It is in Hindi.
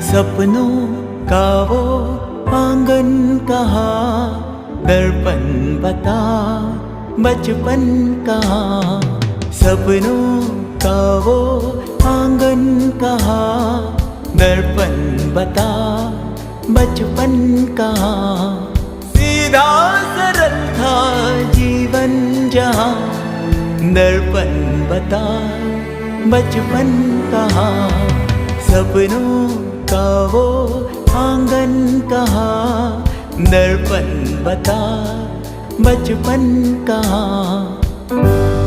सपनों का वो आंगन कहाँ, दर्पण बता बचपन कहाँ। सपनों का वो आंगन कहाँ, दर्पण बता बचपन कहाँ। सीधा सरल था जीवन जहाँ, दर्पण बता बचपन कहाँ। सपनों का वो आंगन कहाँ, दर्पण बता बचपन कहाँ।